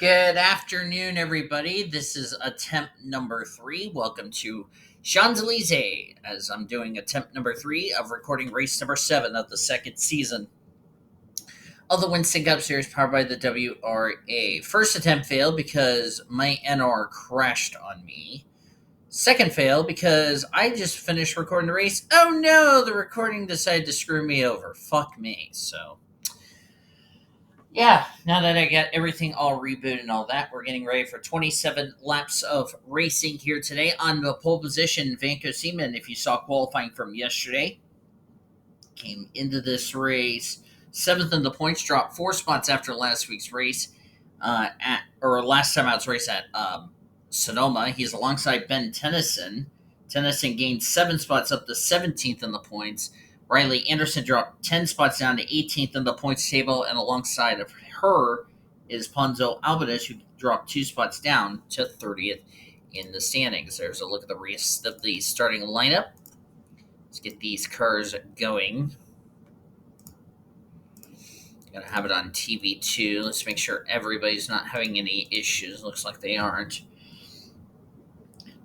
Good afternoon, everybody. This is attempt number 3. Welcome to Champs-Elysees, as I'm doing attempt number 3 of recording race number 7 of the second season of the Winston Cup Series powered by the WRA. First attempt failed because my NR crashed on me. Second fail because I just finished recording the race. Oh no, the recording decided to screw me over. Fuck me. So yeah, now that I got everything all rebooted and all that, we're getting ready for 27 laps of racing here today. On the pole position, Vanco Seaman, if you saw qualifying from yesterday, came into this race 7th in the points, dropped 4 spots after last week's race, last time out's race at Sonoma. He's alongside Ben Tennyson. Tennyson gained 7 spots up to 17th in the points. Riley Anderson dropped 10 spots down to 18th in the points table, and alongside of her is P Albanus, who dropped 2 spots down to 30th in the standings. There's a look at the rest of the starting lineup. Let's get these cars going. Gotta have it on TV too. Let's make sure everybody's not having any issues. Looks like they aren't.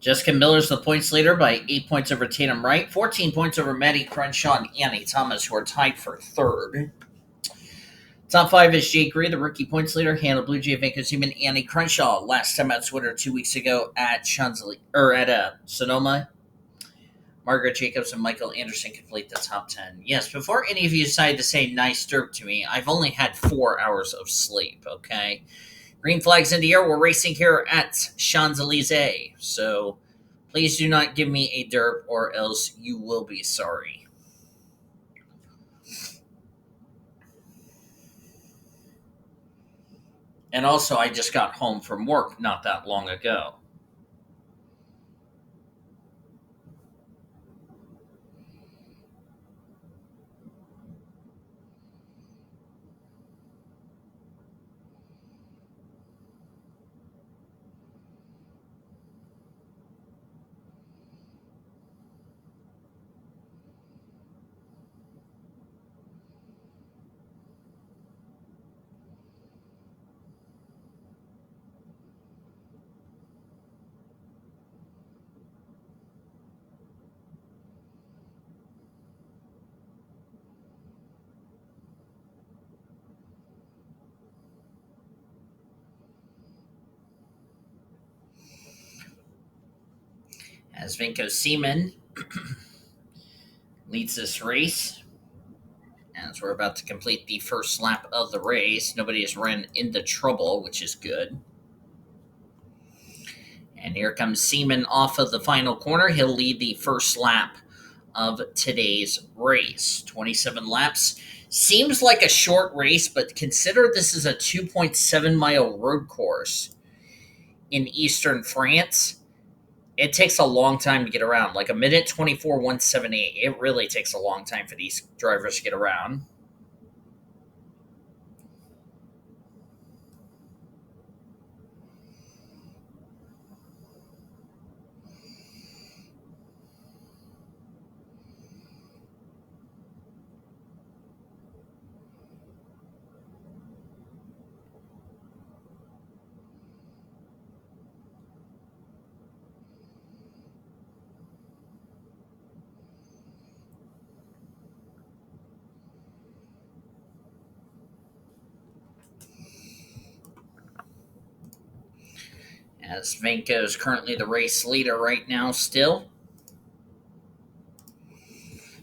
Jessica Miller's the points leader by 8 points over Tatum Wright, 14 points over Maddie Crenshaw and Annie Thomas, who are tied for third. Top 5 is Jake Gree, the rookie points leader, Hannah Bluejay, Vanco Seaman, Annie Crenshaw. Last time out Twitter 2 weeks ago at Sonoma. Margaret Jacobs and Michael Anderson complete the top 10. Yes, before any of you decide to say nice dirt to me, I've only had 4 hours of sleep, okay? Green flags in the air. We're racing here at Champs-Elysees. So please do not give me a derp or else you will be sorry. And also, I just got home from work not that long ago. As Vanco Seaman leads this race, as we're about to complete the first lap of the race, nobody has run into trouble, which is good. And here comes Seaman off of the final corner. He'll lead the first lap of today's race. 27 laps. Seems like a short race, but consider this is a 2.7-mile road course in eastern France. It takes a long time to get around, like a minute 24, 178. It really takes a long time for these drivers to get around. As Vanco is currently the race leader right now still.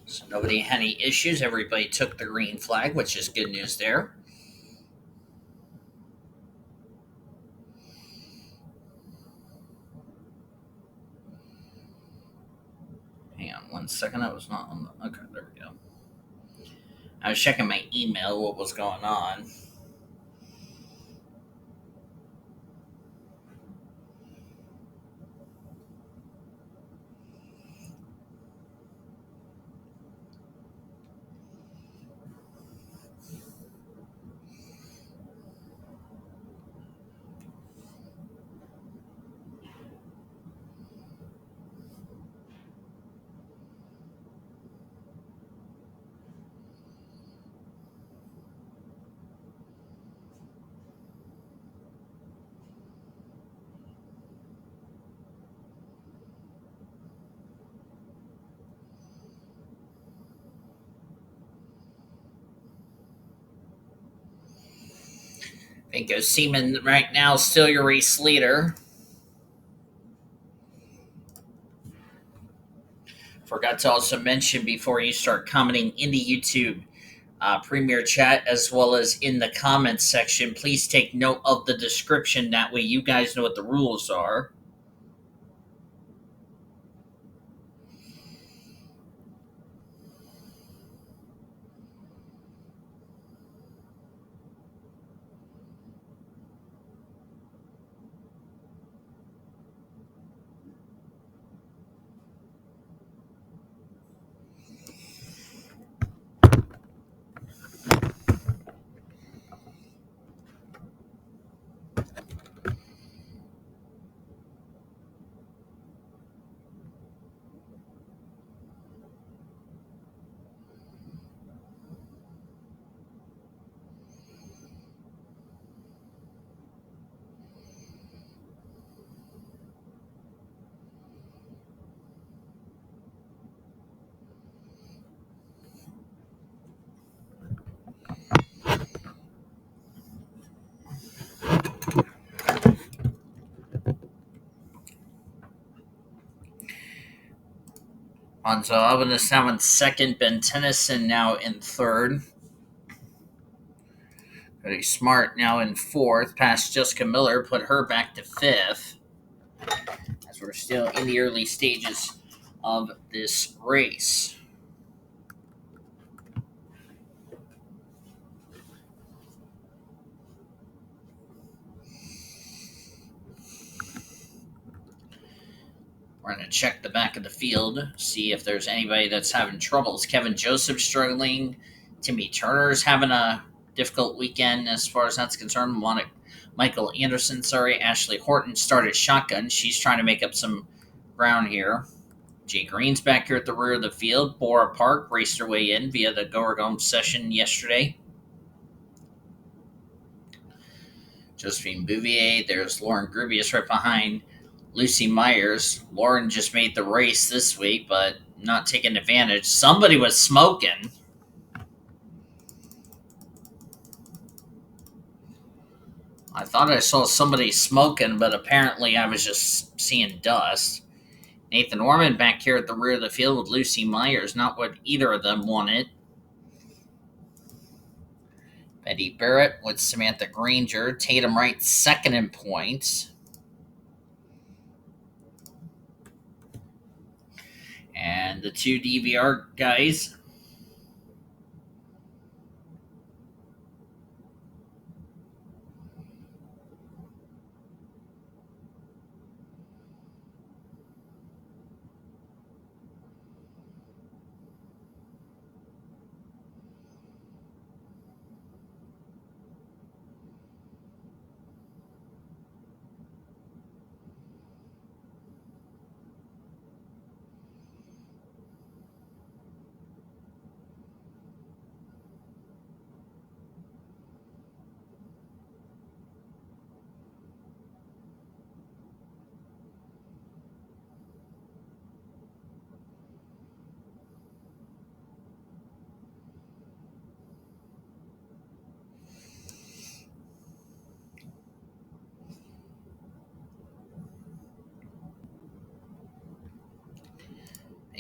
So nobody had any issues. Everybody took the green flag, which is good news there. Hang on 1 second. I was not on the... Okay, there we go. I was checking my email, what was going on. Vanco Seaman right now still your race leader. Forgot to also mention before you start commenting in the YouTube Premier Chat as well as in the comments section, please take note of the description. That way you guys know what the rules are. Alonso Albanus now in second. Ben Tennyson now in third. Pretty Smart now in fourth. Past Jessica Miller, put her back to fifth. As we're still in the early stages of this race. We're going to check the back of the field, see if there's anybody that's having troubles. Kevin Joseph struggling. Timmy Turner's having a difficult weekend as far as that's concerned. Michael Anderson, Ashley Horton started shotgun. She's trying to make up some ground here. Jay Green's back here at the rear of the field. Bora Park raced her way in via the Go session yesterday. Josephine Bouvier. There's Lauren Grubius right behind Lucy Myers. Lauren just made the race this week, but not taking advantage. Somebody was smoking. I thought I saw somebody smoking, but apparently I was just seeing dust. Nathan Ormond back here at the rear of the field with Lucy Myers. Not what either of them wanted. Betty Barrett with Samantha Granger. Tatum Wright second in points. And the two DVR guys.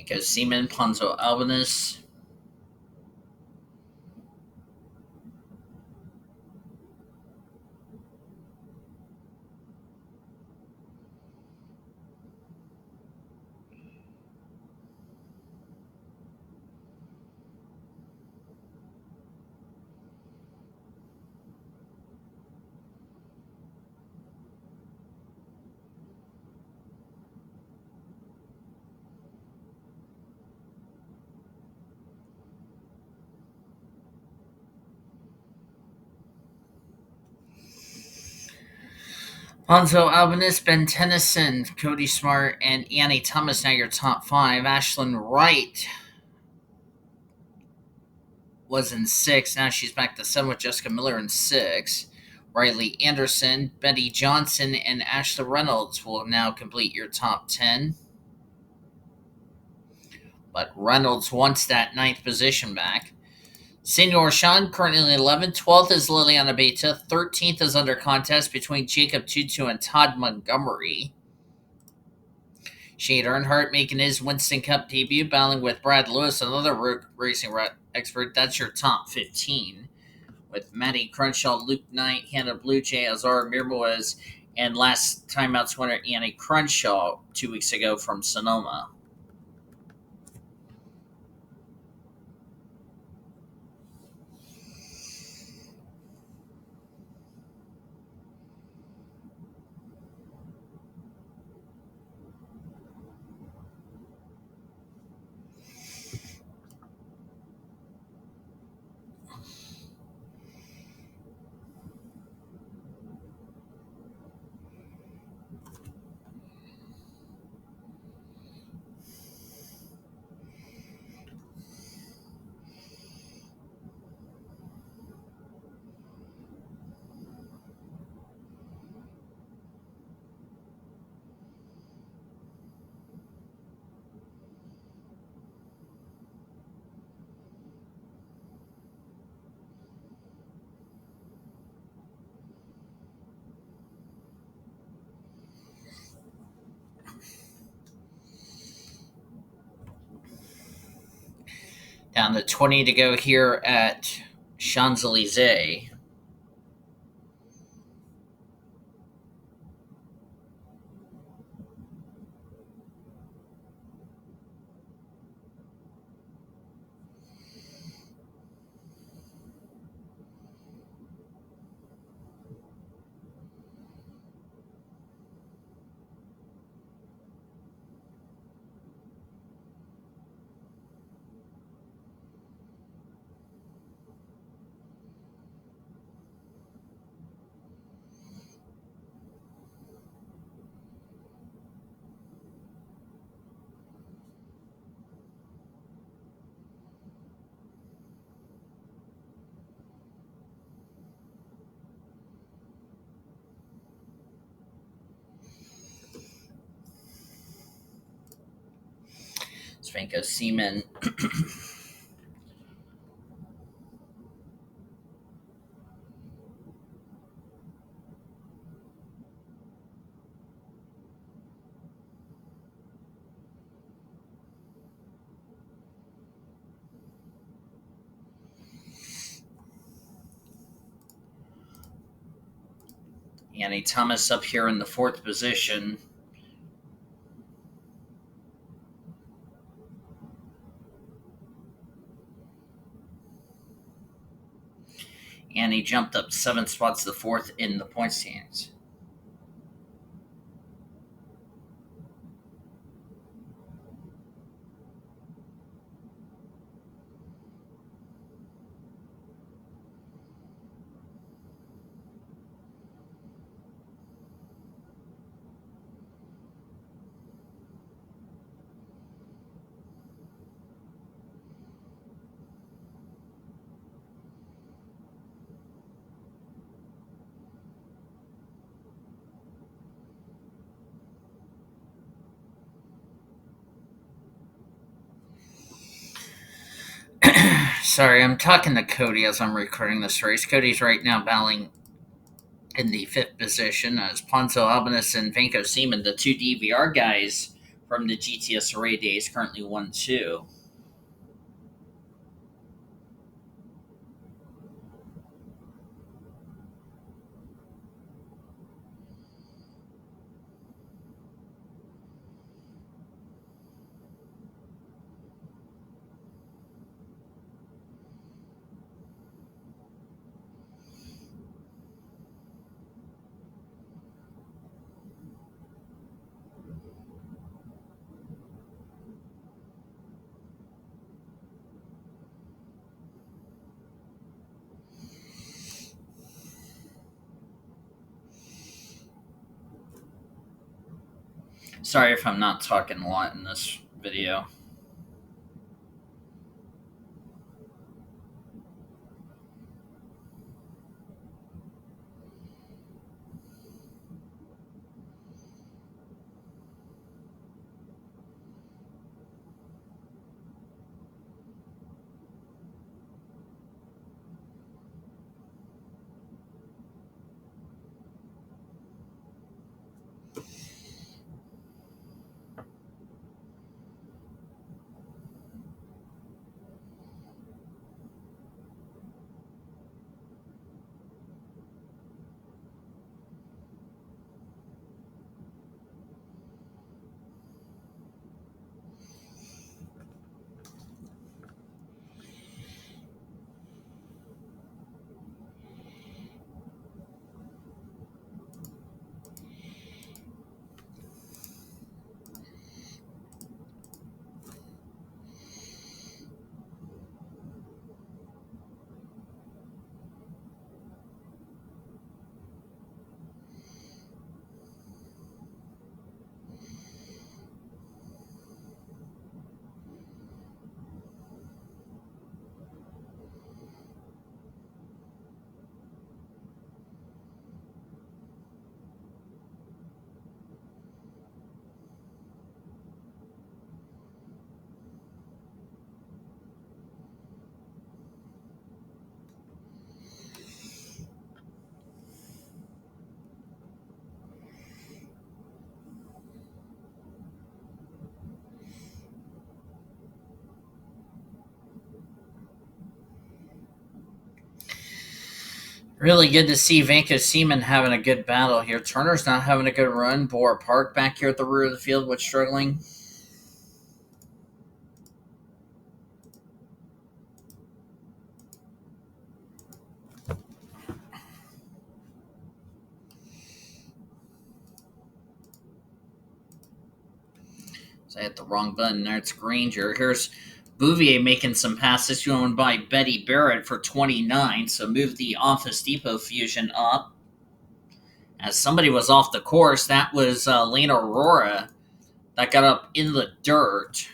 Nico Seaman, Ponzo Albanus. Ponzo Albanus, Ben Tennyson, Cody Smart, and Annie Thomas now your top five. Ashlyn Wright was in six. Now she's back to seven with Jessica Miller in six. Riley Anderson, Betty Johnson, and Ashley Reynolds will now complete your top 10. But Reynolds wants that ninth position back. Senor Sean currently in 11th. 12th is Liliana Beta. 13th is under contest between J TwoTwo and Todd Montgomery. Shade Earnhardt making his Winston Cup debut, battling with Brad Lewis, another racing expert. That's your top 15. With Matty Crenshaw, Luke Knight, Hannah Bluejay, Azar Mirmoez, and last timeouts winner A Crenshaw 2 weeks ago from Sonoma. Down to 20 to go here at Champs-Elysees. Svanko Seaman. Annie Thomas up here in the 4th position. And he jumped up 7 spots to the 4th in the point standings. Sorry, I'm talking to Cody as I'm recording this race. Cody's right now battling in the 5th position as Ponzo Albanus and Vanko Seaman, the 2 DVR guys from the GTS Array days, currently 1-2. Sorry if I'm not talking a lot in this video. Really good to see Vanko Seaman having a good battle here. Turner's not having a good run. Bora Park back here at the rear of the field was struggling. So I hit the wrong button there. It's Granger. Here's Bouvier making some passes going by Betty Barrett for 29. So move the Office Depot Fusion up. As somebody was off the course, that was Lena Aurora that got up in the dirt.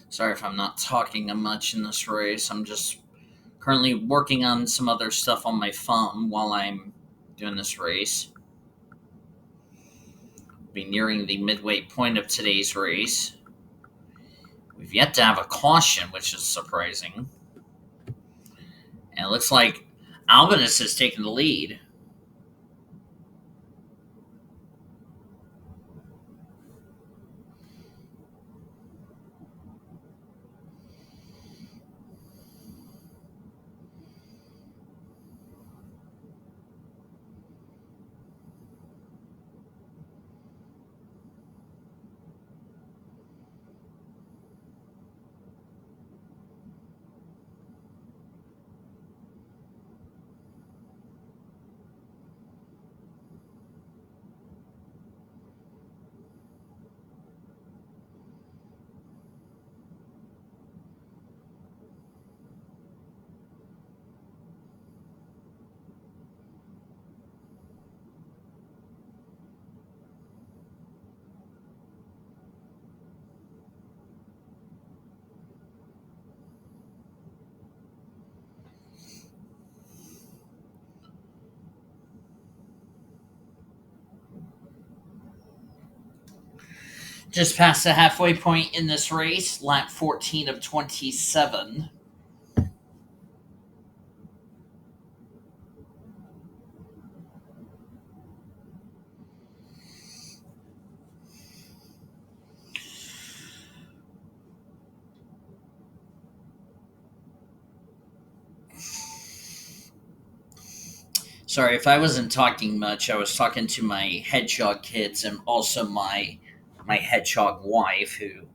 Sorry if I'm not talking much in this race. I'm just currently working on some other stuff on my phone while I'm doing this race. Be nearing the midway point of today's race. We've yet to have a caution, which is surprising. And it looks like Albanus has taken the lead. Just past the halfway point in this race, lap 14 of 27. Sorry if I wasn't talking much. I was talking to my hedgehog kids and also my hedgehog wife, who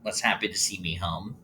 was happy to see me home.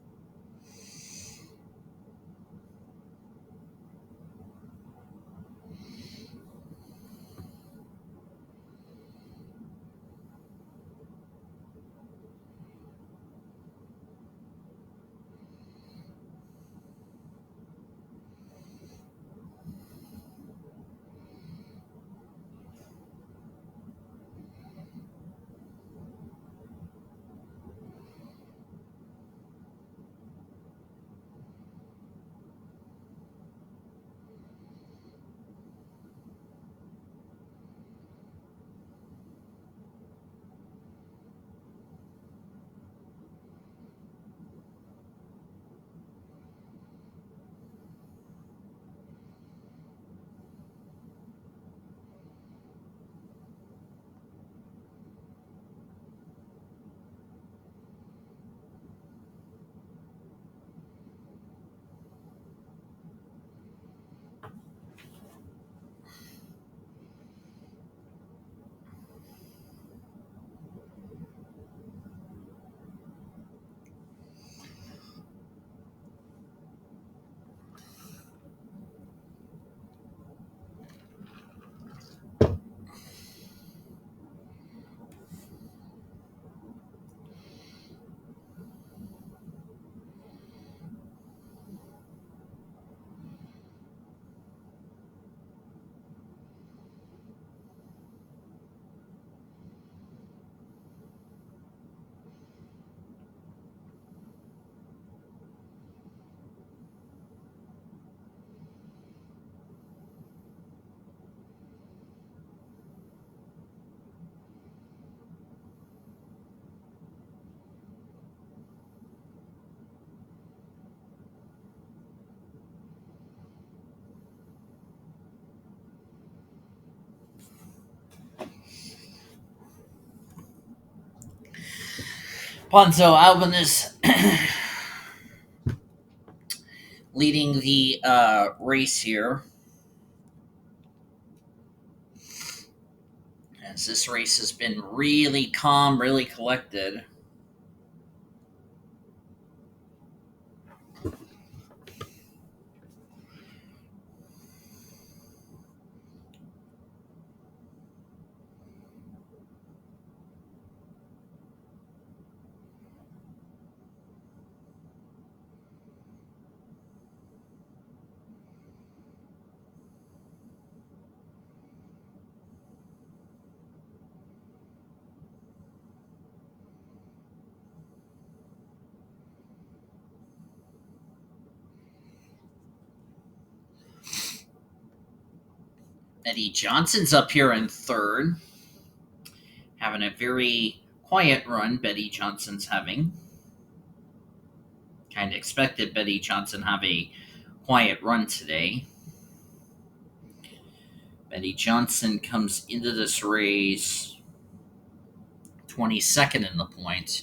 Ponzo Albanus leading the race here, as this race has been really calm, really collected. Eddie Johnson's up here in third, having a very quiet run. Betty Johnson's having. Kind of expected Betty Johnson have a quiet run today. Betty Johnson comes into this race 22nd in the point.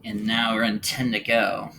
And now we're in 10 to go.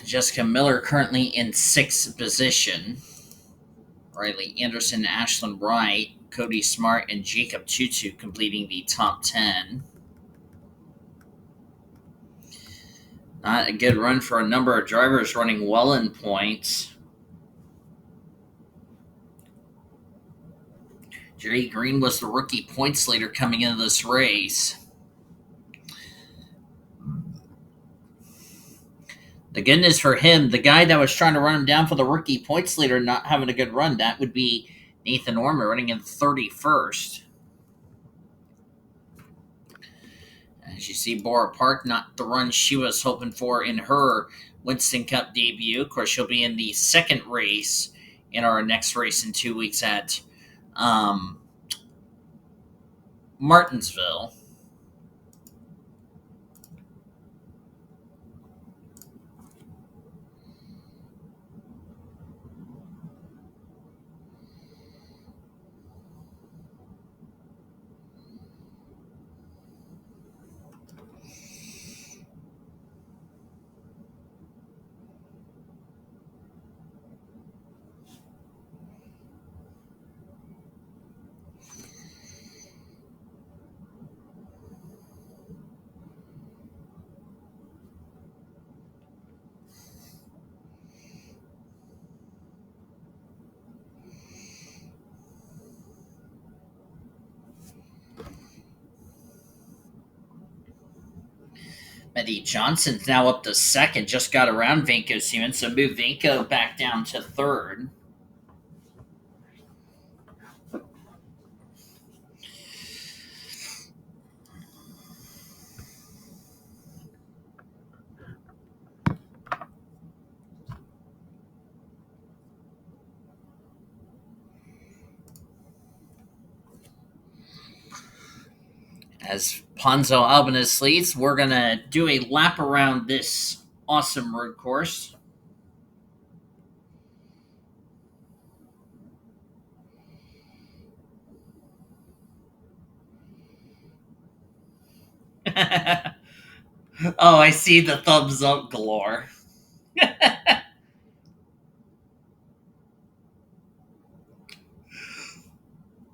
Jessica Miller currently in 6th position. Riley Anderson, Ashlyn Wright, Cody Smart, and J TwoTwo completing the top 10. Not a good run for a number of drivers running well in points. Jerry Green was the rookie points leader coming into this race. The good news for him, the guy that was trying to run him down for the rookie points leader not having a good run, that would be Nathan Ormond running in 31st. As you see, Bora Park, not the run she was hoping for in her Winston Cup debut. Of course, she'll be in the second race in our next race in 2 weeks at Martinsville. Eddie Johnson's now up to second, just got around Vanko Seaman, so move Vanko back down to third. As Ponzo Albanus leads, we're going to do a lap around this awesome road course. Oh, I see the thumbs up galore.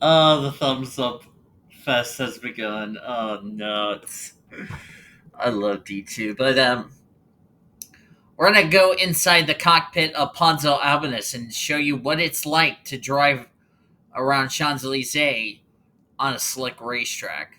Oh, the thumbs up fest has begun. Oh no, I love D2, but we're gonna go inside the cockpit of Ponzo Albanus and show you what it's like to drive around Champs-Elysees on a slick racetrack.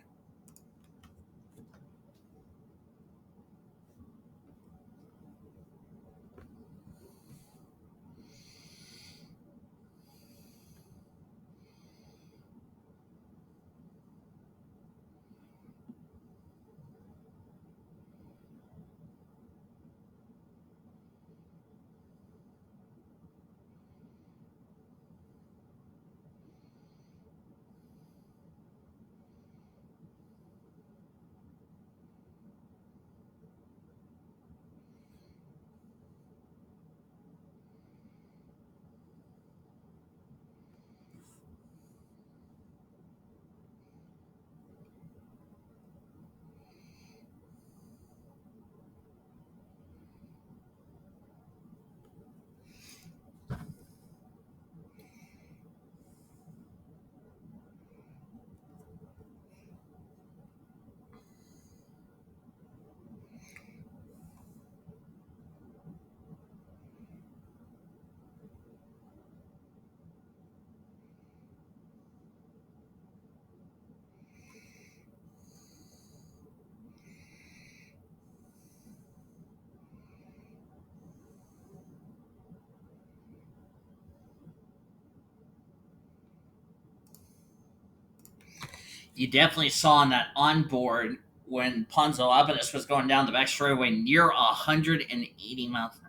You definitely saw on that onboard when Ponzo Albanus was going down the back straightaway near 180 miles.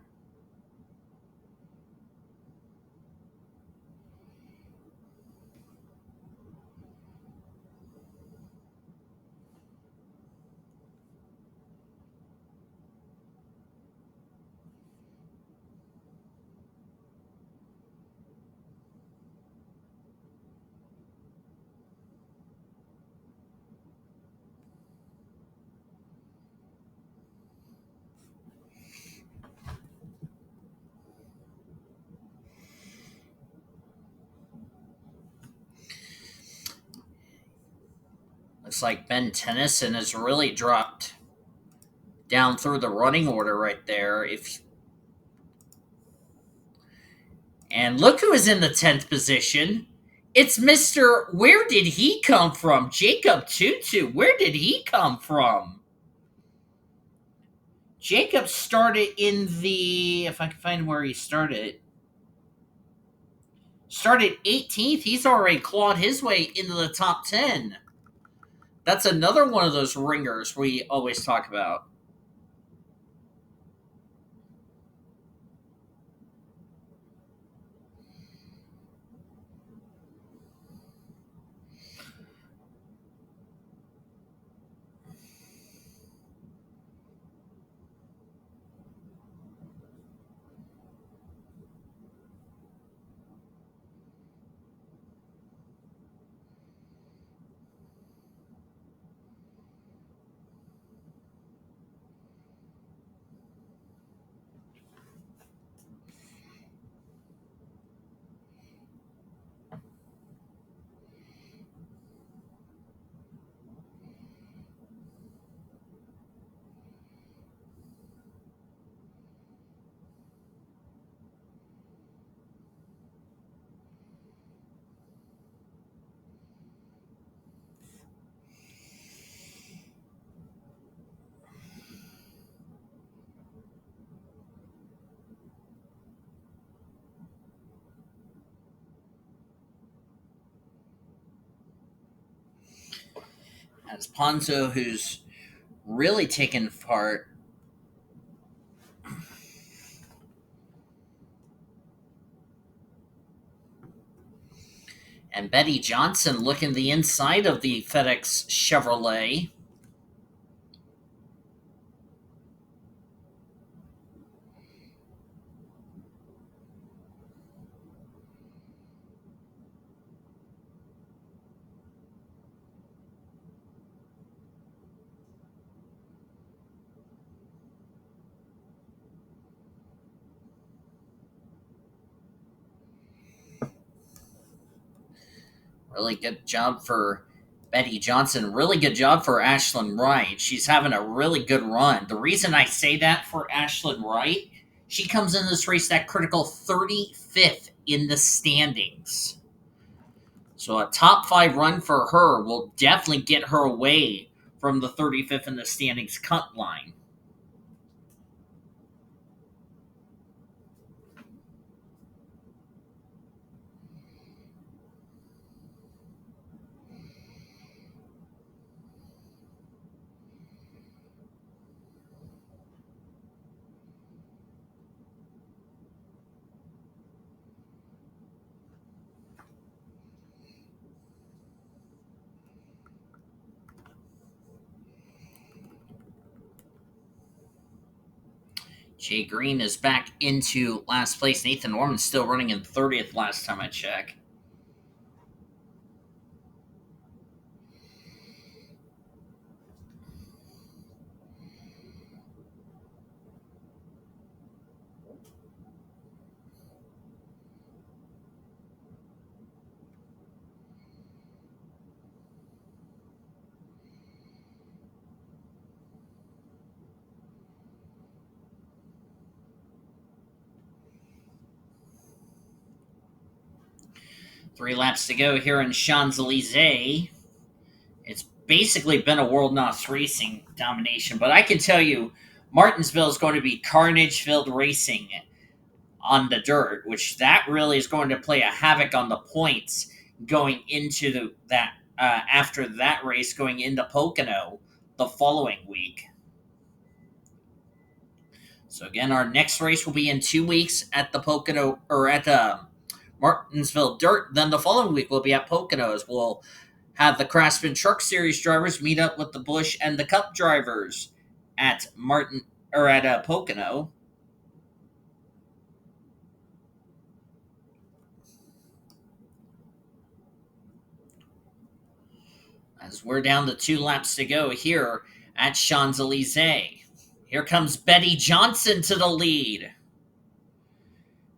Looks like Ben Tennyson has really dropped down through the running order right there. If And look who is in the 10th position. It's Mr. Where did he come from? J TwoTwo. Where did he come from? Jacob started in the, if I can find where he started 18th. He's already clawed his way into the top 10. That's another one of those ringers we always talk about. As Ponzo, who's really taken part. And Betty Johnson looking the inside of the FedEx Chevrolet. Really good job for Betty Johnson. Really good job for Ashlyn Wright. She's having a really good run. The reason I say that for Ashlyn Wright, she comes in this race that critical 35th in the standings. So a top 5 run for her will definitely get her away from the 35th in the standings cut line. Jay Green is back into last place. Nathan Norman's still running in 30th last time I checked. Three laps to go here in Champs-Elysees. It's basically been a World NOS Racing domination, but I can tell you Martinsville is going to be carnage-filled racing on the dirt, which that really is going to play a havoc on the points going into that after that race going into Pocono the following week. So again, our next race will be in 2 weeks at the Pocono or at Martinsville Dirt. Then the following week we'll be at Pocono as we'll have the Craftsman Truck Series drivers meet up with the Busch and the Cup drivers at Pocono. As we're down to 2 laps to go here at Champs-Elysees. Here comes Betty Johnson to the lead.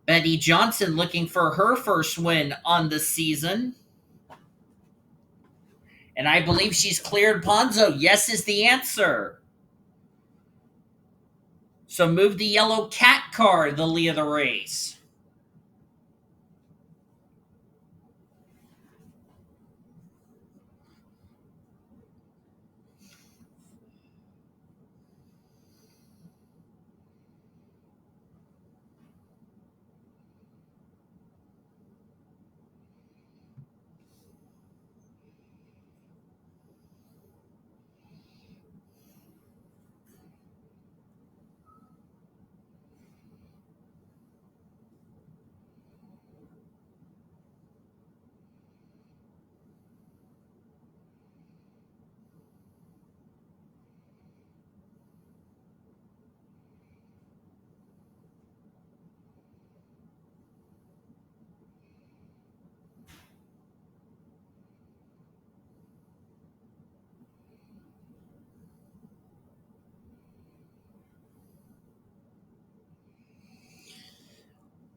Betty Johnson looking for her first win on the season. And I believe she's cleared Ponzo. Yes is the answer. So move the yellow cat car the lead of the race.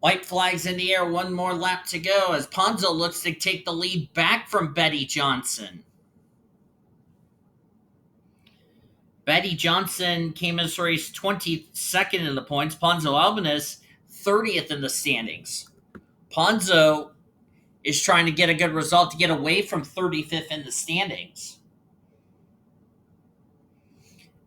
White flags in the air, 1 more lap to go as Ponzo looks to take the lead back from Betty Johnson. Betty Johnson came in this race 22nd in the points. Ponzo Albanus 30th in the standings. Ponzo is trying to get a good result to get away from 35th in the standings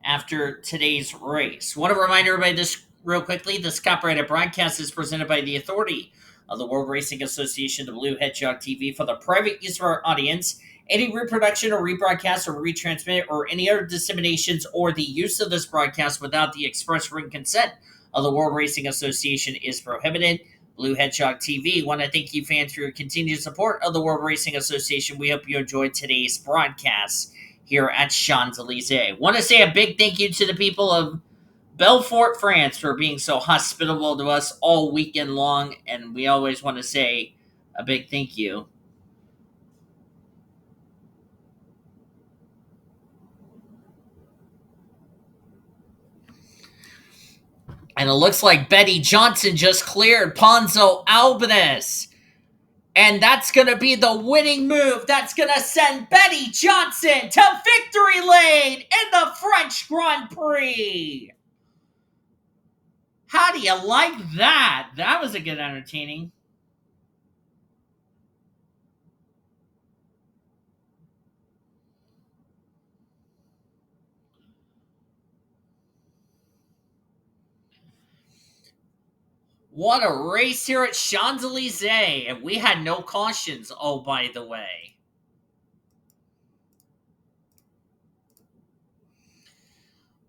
after today's race. Want to remind everybody this real quickly. This copyrighted broadcast is presented by the authority of the World Racing Association, the Blue Hedgehog TV, for the private use of our audience Any reproduction or rebroadcast or retransmit or any other disseminations or the use of this broadcast without the express written consent of the World Racing Association is prohibited. Blue Hedgehog TV want to thank you fans for your continued support of the World Racing Association. We hope you enjoyed today's broadcast here at Champs-Elysees. Want to say a big thank you to the people of Belfort, France for being so hospitable to us all weekend long, and we always want to say a big thank you. And it looks like Betty Johnson just cleared Ponzo Albanus. And that's going to be the winning move. That's going to send Betty Johnson to victory lane in the French Grand Prix. How do you like that? That was a good entertaining. What a race here at Champs-Elysees. And we had no cautions, oh, by the way.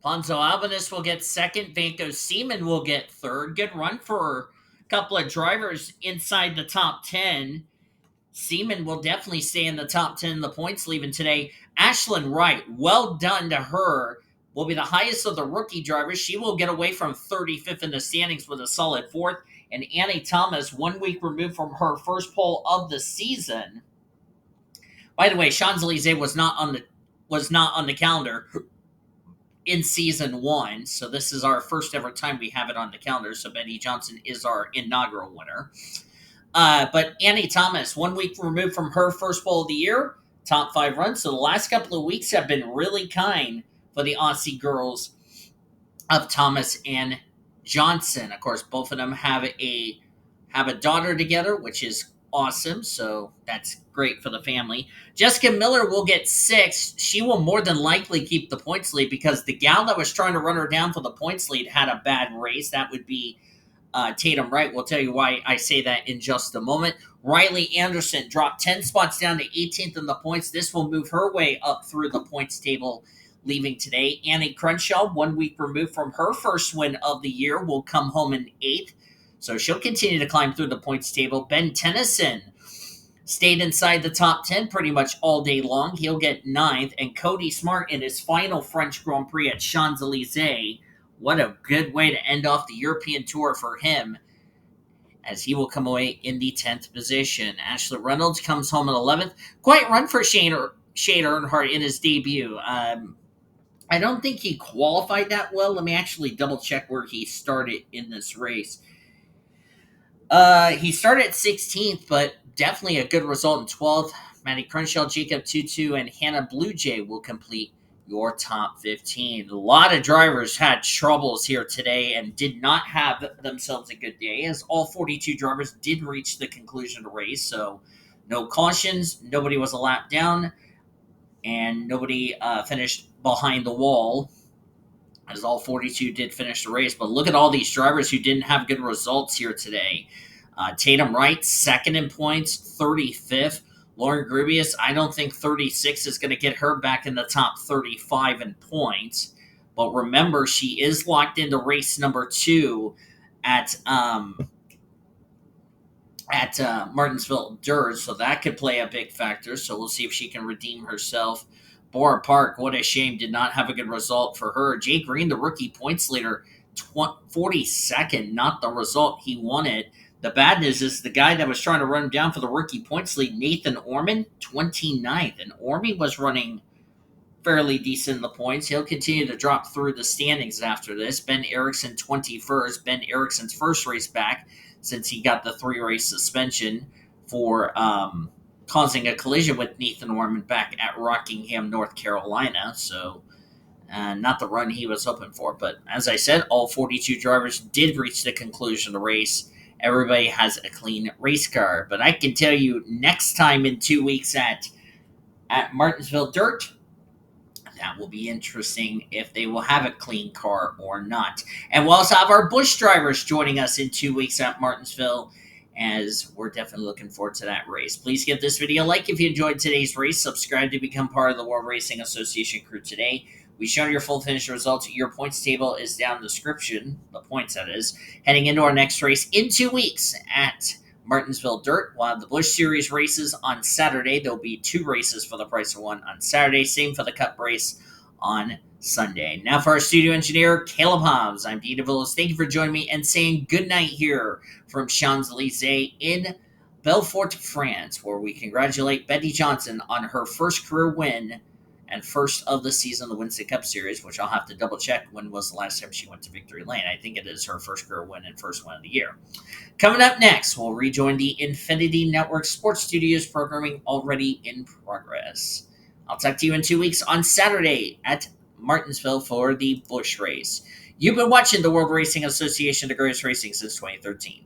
Ponzo Albanus will get second. Vanco Seaman will get third. Good run for a couple of drivers inside the top 10. Seaman will definitely stay in the top 10 in the points leaving today. Ashlyn Wright, well done to her. Will be the highest of the rookie drivers. She will get away from 35th in the standings with a solid fourth. And Annie Thomas, 1 week removed from her first pole of the season. By the way, Champs-Elysees was not on the calendar in season one, so this is our first ever time we have it on the calendar. So Betty Johnson is our inaugural winner. But Annie Thomas, 1 week removed from her first pole of the year, top 5 runs. So the last couple of weeks have been really kind for the Aussie girls of Thomas and Johnson. Of course, both of them have a daughter together, which is awesome. So that's great for the family. Jessica Miller will get 6th. She will more than likely keep the points lead because the gal that was trying to run her down for the points lead had a bad race. That would be Tatum Wright. We'll tell you why I say that in just a moment. Riley Anderson dropped 10 spots down to 18th in the points. This will move her way up through the points table leaving today. Annie Crenshaw, 1 week removed from her first win of the year, will come home in 8th. So she'll continue to climb through the points table. Ben Tennyson stayed inside the top 10 pretty much all day long. He'll get 9th. And Cody Smart in his final French Grand Prix at Champs-Elysees. What a good way to end off the European Tour for him, as he will come away in the 10th position. Ashley Reynolds comes home in 11th. Quite run for Shane Earnhardt in his debut. I don't think he qualified that well. Let me actually double check where he started in this race. He started 16th, but definitely a good result in 12th. Matty Crenshaw, J TwoTwo, and H Bluejay will complete your top 15. A lot of drivers had troubles here today and did not have themselves a good day, as all 42 drivers did reach the conclusion of the race. So no cautions, nobody was a lap down, and nobody finished behind the wall, as all 42 did finish the race. But look at all these drivers who didn't have good results here today. Tatum Wright, second in points, 35th. Lauren Grubius, I don't think 36 is going to get her back in the top 35 in points. But remember, she is locked into race number 2 at Martinsville Dirt, so that could play a big factor. So we'll see if she can redeem herself. Bora Park, what a shame, did not have a good result for her. Jay Green, the rookie points leader, 42nd, not the result he wanted. The bad news is the guy that was trying to run him down for the rookie points lead, Nathan Ormond, 29th. And Ormond was running fairly decent in the points. He'll continue to drop through the standings after this. Ben Erickson, 21st. Ben Erickson's first race back since he got the 3-race suspension for causing a collision with Nathan Ormond back at Rockingham, North Carolina. So not the run he was hoping for. But as I said, all 42 drivers did reach the conclusion of the race. Everybody has a clean race car. But I can tell you, next time in 2 weeks at Martinsville Dirt, that will be interesting if they will have a clean car or not. And we'll also have our Busch drivers joining us in 2 weeks at Martinsville. as we're definitely looking forward to that race. Please give this video a like if you enjoyed today's race. Subscribe to become part of the World Racing Association crew today. We show your full finish results. Your points table is down in the description, the points that is, heading into our next race in 2 weeks at Martinsville Dirt. We'll have the Busch Series races on Saturday. There'll be 2 races for the price of 1 on Saturday. Same for the Cup race on Sunday. Now for our studio engineer, Caleb Hobbs, I'm Dean DeVillis. Thank you for joining me and saying good night here from Champs-Elysees in Belfort, France, where we congratulate Betty Johnson on her first career win and first of the season of the Winston Cup Series, which I'll have to double check when was the last time she went to Victory Lane. I think it is her first career win and first win of the year. Coming up next, we'll rejoin the Infinity Network Sports Studios programming already in progress. I'll talk to you in 2 weeks on Saturday at Martinsville for the Busch race. You've been watching the World Racing Association, the greatest racing since 2013.